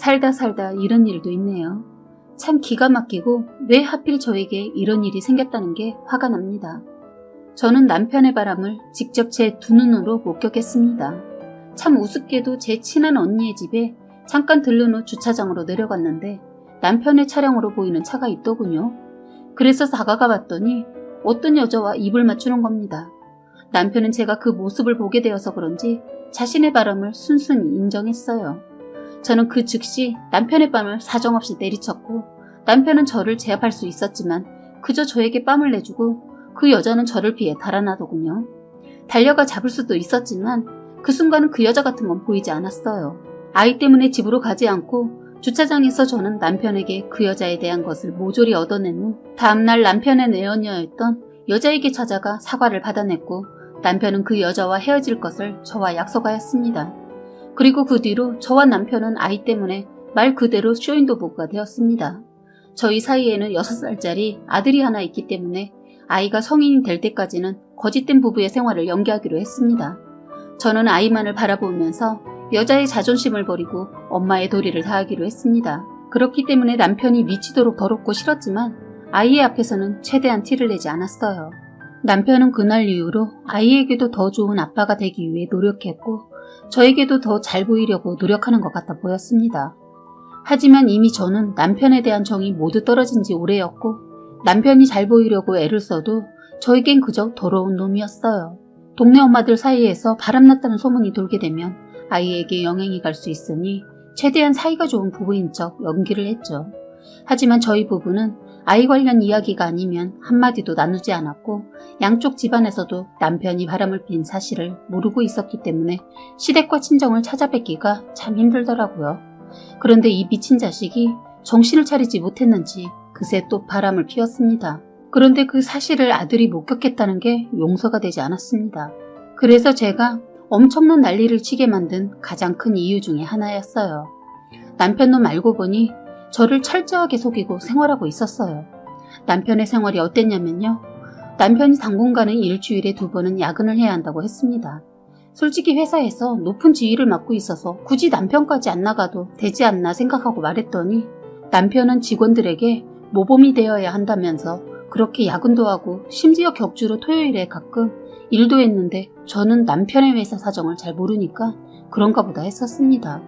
살다 살다 이런 일도 있네요. 참 기가 막히고 왜 하필 저에게 이런 일이 생겼다는 게 화가 납니다. 저는 남편의 바람을 직접 제 두 눈으로 목격했습니다. 참 우습게도 제 친한 언니의 집에 잠깐 들른 후 주차장으로 내려갔는데 남편의 차량으로 보이는 차가 있더군요. 그래서 다가가 봤더니 어떤 여자와 입을 맞추는 겁니다. 남편은 제가 그 모습을 보게 되어서 그런지 자신의 바람을 순순히 인정했어요. 저는 그 즉시 남편의 뺨을 사정없이 내리쳤고 남편은 저를 제압할 수 있었지만 그저 저에게 뺨을 내주고 그 여자는 저를 피해 달아나더군요. 달려가 잡을 수도 있었지만 그 순간은 그 여자 같은 건 보이지 않았어요. 아이 때문에 집으로 가지 않고 주차장에서 저는 남편에게 그 여자에 대한 것을 모조리 얻어낸 후 다음날 남편의 내연녀였던 여자에게 찾아가 사과를 받아냈고 남편은 그 여자와 헤어질 것을 저와 약속하였습니다. 그리고 그 뒤로 저와 남편은 아이 때문에 말 그대로 쇼윈도 부부가 되었습니다. 저희 사이에는 6살짜리 아들이 하나 있기 때문에 아이가 성인이 될 때까지는 거짓된 부부의 생활을 연기하기로 했습니다. 저는 아이만을 바라보면서 여자의 자존심을 버리고 엄마의 도리를 다하기로 했습니다. 그렇기 때문에 남편이 미치도록 더럽고 싫었지만 아이의 앞에서는 최대한 티를 내지 않았어요. 남편은 그날 이후로 아이에게도 더 좋은 아빠가 되기 위해 노력했고 저에게도 더 잘 보이려고 노력하는 것 같아 보였습니다. 하지만 이미 저는 남편에 대한 정이 모두 떨어진 지 오래였고 남편이 잘 보이려고 애를 써도 저에겐 그저 더러운 놈이었어요. 동네 엄마들 사이에서 바람났다는 소문이 돌게 되면 아이에게 영향이 갈 수 있으니 최대한 사이가 좋은 부부인 척 연기를 했죠. 하지만 저희 부부는 아이 관련 이야기가 아니면 한마디도 나누지 않았고 양쪽 집안에서도 남편이 바람을 핀 사실을 모르고 있었기 때문에 시댁과 친정을 찾아뵙기가 참 힘들더라고요. 그런데 이 미친 자식이 정신을 차리지 못했는지 그새 또 바람을 피웠습니다. 그런데 그 사실을 아들이 목격했다는 게 용서가 되지 않았습니다. 그래서 제가 엄청난 난리를 치게 만든 가장 큰 이유 중에 하나였어요. 남편 놈 알고 보니 저를 철저하게 속이고 생활하고 있었어요. 남편의 생활이 어땠냐면요. 남편이 당분간은 일주일에 2번은 야근을 해야 한다고 했습니다. 솔직히 회사에서 높은 지위를 맡고 있어서 굳이 남편까지 안 나가도 되지 않나 생각하고 말했더니 남편은 직원들에게 모범이 되어야 한다면서 그렇게 야근도 하고 심지어 격주로 토요일에 가끔 일도 했는데 저는 남편의 회사 사정을 잘 모르니까 그런가 보다 했었습니다.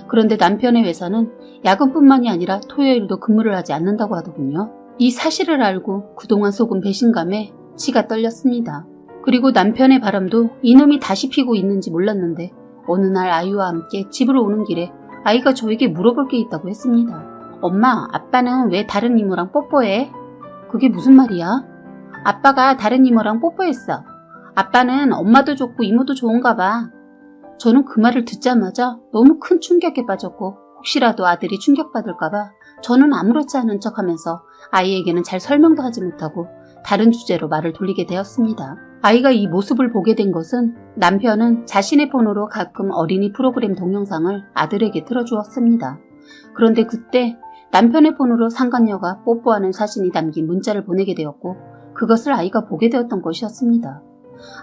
그런데 남편의 회사는 야근뿐만이 아니라 토요일도 근무를 하지 않는다고 하더군요. 이 사실을 알고 그동안 속은 배신감에 치가 떨렸습니다. 그리고 남편의 바람도 이놈이 다시 피고 있는지 몰랐는데 어느 날 아이와 함께 집으로 오는 길에 아이가 저에게 물어볼 게 있다고 했습니다. 엄마, 아빠는 왜 다른 이모랑 뽀뽀해? 그게 무슨 말이야? 아빠가 다른 이모랑 뽀뽀했어. 아빠는 엄마도 좋고 이모도 좋은가 봐. 저는 그 말을 듣자마자 너무 큰 충격에 빠졌고 혹시라도 아들이 충격받을까봐 저는 아무렇지 않은 척하면서 아이에게는 잘 설명도 하지 못하고 다른 주제로 말을 돌리게 되었습니다. 아이가 이 모습을 보게 된 것은 남편은 자신의 폰으로 가끔 어린이 프로그램 동영상을 아들에게 틀어주었습니다. 그런데 그때 남편의 폰으로 상간녀가 뽀뽀하는 사진이 담긴 문자를 보내게 되었고 그것을 아이가 보게 되었던 것이었습니다.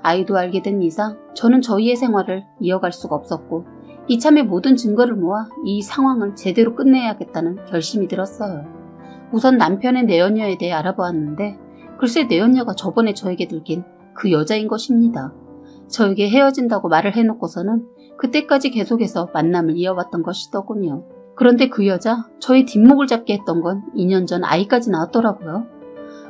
아이도 알게 된 이상 저는 저희의 생활을 이어갈 수가 없었고 이참에 모든 증거를 모아 이 상황을 제대로 끝내야겠다는 결심이 들었어요. 우선 남편의 내연녀에 대해 알아보았는데 글쎄 내연녀가 저번에 저에게 들킨 그 여자인 것입니다. 저에게 헤어진다고 말을 해놓고서는 그때까지 계속해서 만남을 이어왔던 것이더군요. 그런데 그 여자 저의 뒷목을 잡게 했던 건 2년 전 아이까지 낳았더라고요.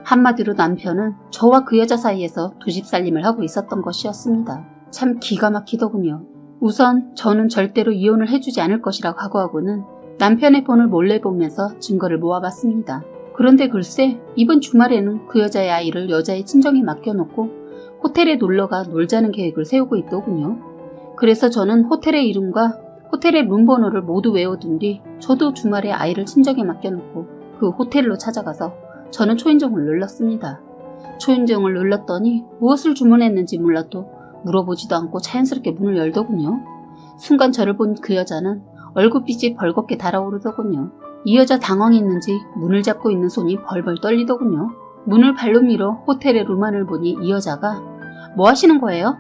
한마디로 남편은 저와 그 여자 사이에서 두집살림을 하고 있었던 것이었습니다. 참 기가 막히더군요. 우선 저는 절대로 이혼을 해주지 않을 것이라고 각오하고는 남편의 폰을 몰래 보면서 증거를 모아봤습니다. 그런데 글쎄 이번 주말에는 그 여자의 아이를 여자의 친정에 맡겨놓고 호텔에 놀러가 놀자는 계획을 세우고 있더군요. 그래서 저는 호텔의 이름과 호텔의 룸번호를 모두 외워둔 뒤 저도 주말에 아이를 친정에 맡겨놓고 그 호텔로 찾아가서 저는 초인종을 눌렀습니다. 초인종을 눌렀더니 무엇을 주문했는지 몰라도 물어보지도 않고 자연스럽게 문을 열더군요. 순간 저를 본 그 여자는 얼굴빛이 벌겋게 달아오르더군요. 이 여자 당황했는지 문을 잡고 있는 손이 벌벌 떨리더군요. 문을 발로 밀어 호텔의 룸안을 보니 이 여자가 뭐 하시는 거예요?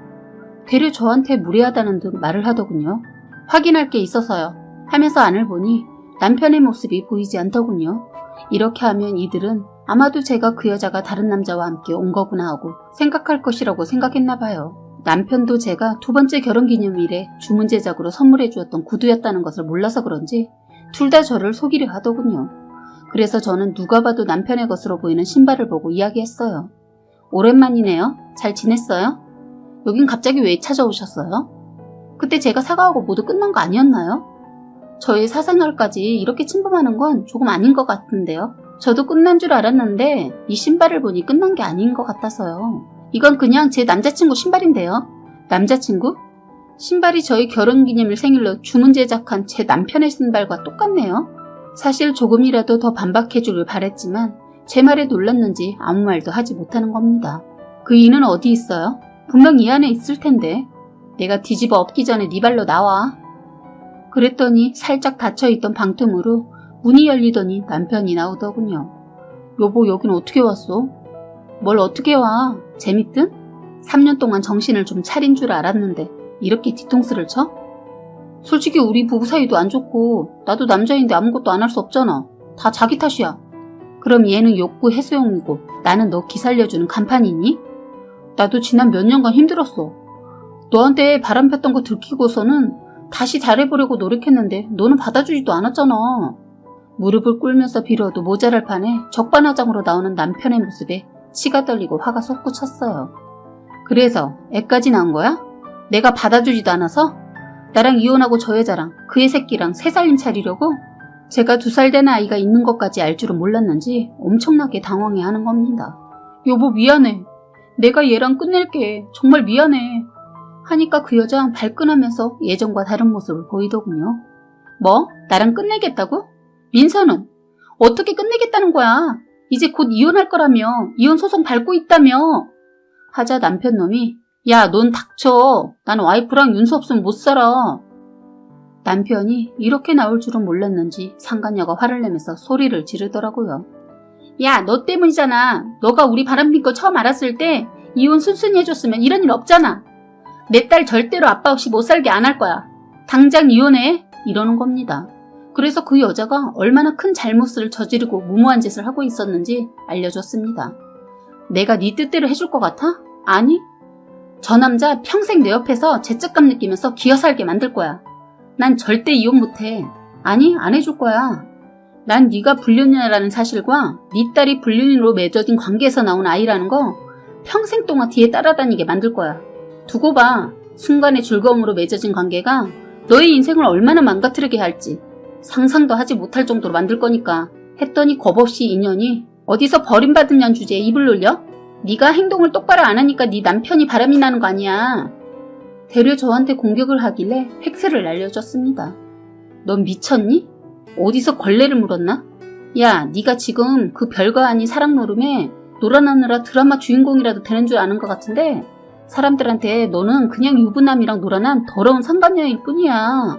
되려 저한테 무례하다는 듯 말을 하더군요. 확인할 게 있어서요 하면서 안을 보니 남편의 모습이 보이지 않더군요. 이렇게 하면 이들은 아마도 제가 그 여자가 다른 남자와 함께 온 거구나 하고 생각할 것이라고 생각했나 봐요. 남편도 제가 두 번째 결혼기념일에 주문 제작으로 선물해 주었던 구두였다는 것을 몰라서 그런지 둘 다 저를 속이려 하더군요. 그래서 저는 누가 봐도 남편의 것으로 보이는 신발을 보고 이야기했어요. 오랜만이네요. 잘 지냈어요? 여긴 갑자기 왜 찾아오셨어요? 그때 제가 사과하고 모두 끝난 거 아니었나요? 저의 사생활까지 이렇게 침범하는 건 조금 아닌 것 같은데요. 저도 끝난 줄 알았는데 이 신발을 보니 끝난 게 아닌 것 같아서요. 이건 그냥 제 남자친구 신발인데요. 남자친구? 신발이 저희 결혼기념일 생일로 주문 제작한 제 남편의 신발과 똑같네요. 사실 조금이라도 더 반박해주길 바랬지만 제 말에 놀랐는지 아무 말도 하지 못하는 겁니다. 그 이는 어디 있어요? 분명 이 안에 있을 텐데. 내가 뒤집어 엎기 전에 네 발로 나와. 그랬더니 살짝 닫혀있던 방틈으로 문이 열리더니 남편이 나오더군요. 여보, 여긴 어떻게 왔어? 뭘 어떻게 와? 재밌든? 3년 동안 정신을 좀 차린 줄 알았는데 이렇게 뒤통수를 쳐? 솔직히 우리 부부 사이도 안 좋고 나도 남자인데 아무것도 안 할 수 없잖아. 다 자기 탓이야. 그럼 얘는 욕구 해소용이고 나는 너 기살려주는 간판이니? 나도 지난 몇 년간 힘들었어. 너한테 바람 폈던 거 들키고서는 다시 잘해보려고 노력했는데 너는 받아주지도 않았잖아. 무릎을 꿇면서 빌어도 모자랄 판에 적반하장으로 나오는 남편의 모습에 치가 떨리고 화가 솟구쳤어요. 그래서 애까지 낳은 거야? 내가 받아주지도 않아서? 나랑 이혼하고 저 여자랑 그의 새끼랑 새 살림 차리려고? 제가 2살 된 아이가 있는 것까지 알 줄은 몰랐는지 엄청나게 당황해하는 겁니다. 여보, 미안해. 내가 얘랑 끝낼게. 정말 미안해. 하니까 그 여자 발끈하면서 예전과 다른 모습을 보이더군요. 뭐? 나랑 끝내겠다고? 민서는? 어떻게 끝내겠다는 거야? 이제 곧 이혼할 거라며. 이혼 소송 밟고 있다며. 하자 남편 놈이 야, 넌 닥쳐. 난 와이프랑 윤서 없으면 못 살아. 남편이 이렇게 나올 줄은 몰랐는지 상간녀가 화를 내면서 소리를 지르더라고요. 야, 너 때문이잖아. 너가 우리 바람핀 거 처음 알았을 때 이혼 순순히 해줬으면 이런 일 없잖아. 내 딸 절대로 아빠 없이 못 살게 안 할 거야. 당장 이혼해. 이러는 겁니다. 그래서 그 여자가 얼마나 큰 잘못을 저지르고 무모한 짓을 하고 있었는지 알려줬습니다. 내가 네 뜻대로 해줄 것 같아? 아니. 저 남자 평생 내 옆에서 죄책감 느끼면서 기어 살게 만들 거야. 난 절대 이혼 못해. 아니, 안 해줄 거야. 난 네가 불륜이라는 사실과 네 딸이 불륜으로 맺어진 관계에서 나온 아이라는 거 평생 동안 뒤에 따라다니게 만들 거야. 두고 봐. 순간의 즐거움으로 맺어진 관계가 너의 인생을 얼마나 망가뜨리게 할지 상상도 하지 못할 정도로 만들 거니까. 했더니 겁없이 인연이 어디서 버림받은 년 주제에 입을 놀려? 네가 행동을 똑바로 안 하니까 네 남편이 바람이 나는 거 아니야. 되려 저한테 공격을 하길래 팩스를 날려줬습니다. 넌 미쳤니? 어디서 걸레를 물었나? 야, 네가 지금 그 별거 아닌 사랑 노름에 놀아나느라 드라마 주인공이라도 되는 줄 아는 것 같은데 사람들한테 너는 그냥 유부남이랑 놀아난 더러운 상간녀일 뿐이야.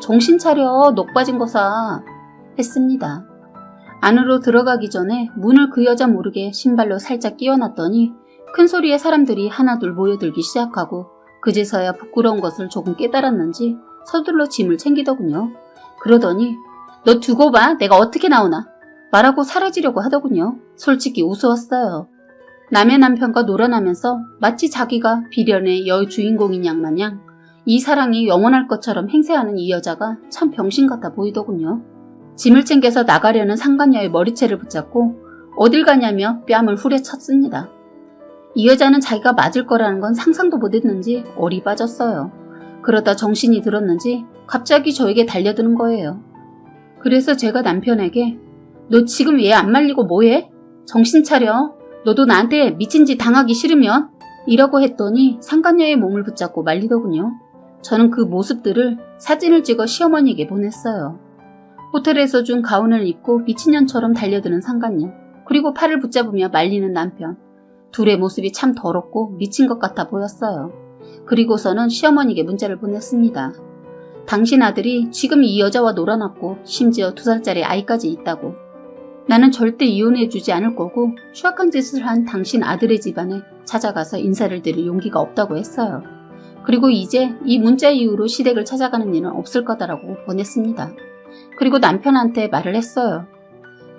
정신 차려, 넋 빠진 거사. 했습니다. 안으로 들어가기 전에 문을 그 여자 모르게 신발로 살짝 끼워놨더니 큰 소리에 사람들이 하나둘 모여들기 시작하고 그제서야 부끄러운 것을 조금 깨달았는지 서둘러 짐을 챙기더군요. 그러더니 너 두고 봐. 내가 어떻게 나오나. 말하고 사라지려고 하더군요. 솔직히 우스웠어요. 남의 남편과 놀아나면서 마치 자기가 비련의 여주인공인 양마냥 이 사랑이 영원할 것처럼 행세하는 이 여자가 참 병신 같아 보이더군요. 짐을 챙겨서 나가려는 상간녀의 머리채를 붙잡고 어딜 가냐며 뺨을 후려쳤습니다. 이 여자는 자기가 맞을 거라는 건 상상도 못했는지 얼이 빠졌어요. 그러다 정신이 들었는지 갑자기 저에게 달려드는 거예요. 그래서 제가 남편에게 너 지금 얘 안 말리고 뭐해? 정신 차려. 너도 나한테 미친 짓 당하기 싫으면? 이라고 했더니 상간녀의 몸을 붙잡고 말리더군요. 저는 그 모습들을 사진을 찍어 시어머니에게 보냈어요. 호텔에서 준 가운을 입고 미친년처럼 달려드는 상간녀, 그리고 팔을 붙잡으며 말리는 남편. 둘의 모습이 참 더럽고 미친 것 같아 보였어요. 그리고서는 시어머니에게 문자를 보냈습니다. 당신 아들이 지금 이 여자와 놀아났고 심지어 2살짜리 아이까지 있다고. 나는 절대 이혼해주지 않을 거고 추악한 짓을 한 당신 아들의 집안에 찾아가서 인사를 드릴 용기가 없다고 했어요. 그리고 이제 이 문자 이후로 시댁을 찾아가는 일은 없을 거다라고 보냈습니다. 그리고 남편한테 말을 했어요.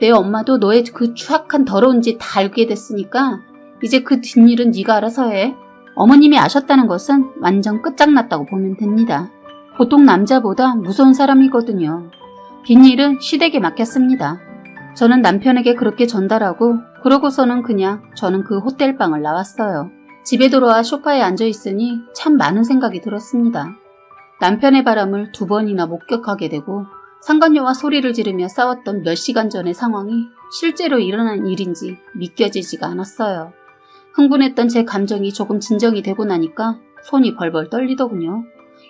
내 엄마도 너의 그 추악한 더러운 짓 다 알게 됐으니까 이제 그 뒷일은 네가 알아서 해. 어머님이 아셨다는 것은 완전 끝장났다고 보면 됩니다. 보통 남자보다 무서운 사람이거든요. 뒷일은 시댁에 맡겼습니다. 저는 남편에게 그렇게 전달하고 그러고서는 그냥 저는 그 호텔방을 나왔어요. 집에 돌아와 소파에 앉아있으니 참 많은 생각이 들었습니다. 남편의 바람을 2번이나 목격하게 되고 상간녀와 소리를 지르며 싸웠던 몇 시간 전의 상황이 실제로 일어난 일인지 믿겨지지가 않았어요. 흥분했던 제 감정이 조금 진정이 되고 나니까 손이 벌벌 떨리더군요.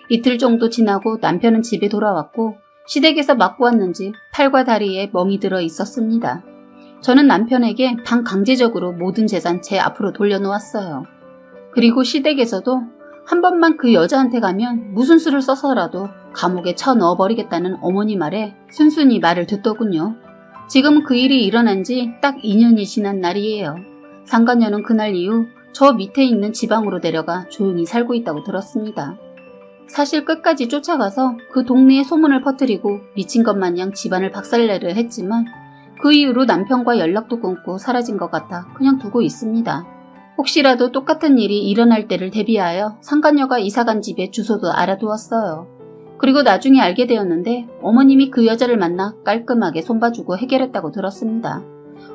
이틀 정도 지나고 남편은 집에 돌아왔고 시댁에서 맞고 왔는지 팔과 다리에 멍이 들어 있었습니다. 저는 남편에게 반강제적으로 모든 재산 제 앞으로 돌려놓았어요. 그리고 시댁에서도 한 번만 그 여자한테 가면 무슨 수를 써서라도 감옥에 쳐넣어버리겠다는 어머니 말에 순순히 말을 듣더군요. 지금 그 일이 일어난 지 딱 2년이 지난 날이에요. 상간녀는 그날 이후 저 밑에 있는 지방으로 내려가 조용히 살고 있다고 들었습니다. 사실 끝까지 쫓아가서 그 동네에 소문을 퍼뜨리고 미친 것 마냥 집안을 박살내려 했지만 그 이후로 남편과 연락도 끊고 사라진 것 같아 그냥 두고 있습니다. 혹시라도 똑같은 일이 일어날 때를 대비하여 상간녀가 이사간 집의 주소도 알아두었어요. 그리고 나중에 알게 되었는데 어머님이 그 여자를 만나 깔끔하게 손봐주고 해결했다고 들었습니다.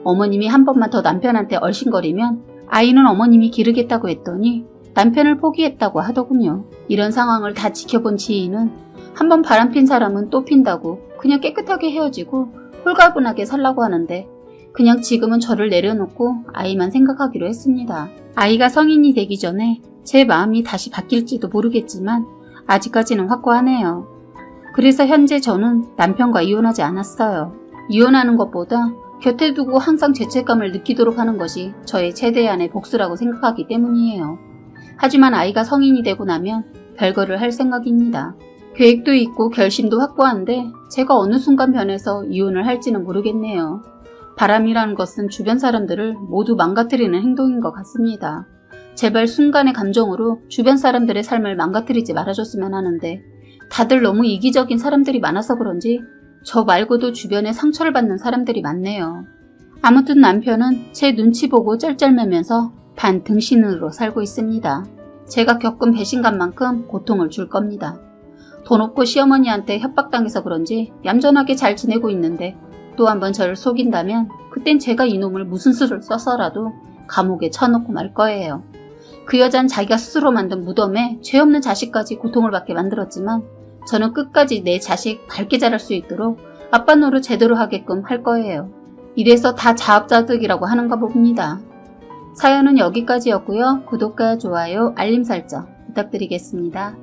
어머님이 한 번만 더 남편한테 얼씬거리면 아이는 어머님이 기르겠다고 했더니 남편을 포기했다고 하더군요. 이런 상황을 다 지켜본 지인은 한 번 바람핀 사람은 또 핀다고 그냥 깨끗하게 헤어지고 홀가분하게 살라고 하는데 그냥 지금은 저를 내려놓고 아이만 생각하기로 했습니다. 아이가 성인이 되기 전에 제 마음이 다시 바뀔지도 모르겠지만 아직까지는 확고하네요. 그래서 현재 저는 남편과 이혼하지 않았어요. 이혼하는 것보다 곁에 두고 항상 죄책감을 느끼도록 하는 것이 저의 최대한의 복수라고 생각하기 때문이에요. 하지만 아이가 성인이 되고 나면 별거를 할 생각입니다. 계획도 있고 결심도 확고한데 제가 어느 순간 변해서 이혼을 할지는 모르겠네요. 바람이라는 것은 주변 사람들을 모두 망가뜨리는 행동인 것 같습니다. 제발 순간의 감정으로 주변 사람들의 삶을 망가뜨리지 말아줬으면 하는데 다들 너무 이기적인 사람들이 많아서 그런지 저 말고도 주변에 상처를 받는 사람들이 많네요. 아무튼 남편은 제 눈치 보고 쩔쩔매면서 반등신으로 살고 있습니다. 제가 겪은 배신감만큼 고통을 줄 겁니다. 돈 없고 시어머니한테 협박당해서 그런지 얌전하게 잘 지내고 있는데 또 한번 저를 속인다면 그땐 제가 이놈을 무슨 수를 써서라도 감옥에 쳐넣고 말 거예요. 그 여잔 자기가 스스로 만든 무덤에 죄 없는 자식까지 고통을 받게 만들었지만 저는 끝까지 내 자식 밝게 자랄 수 있도록 아빠 노릇 제대로 하게끔 할 거예요. 이래서 다 자업자득이라고 하는가 봅니다. 사연은 여기까지였고요. 구독과 좋아요, 알림 설정 부탁드리겠습니다.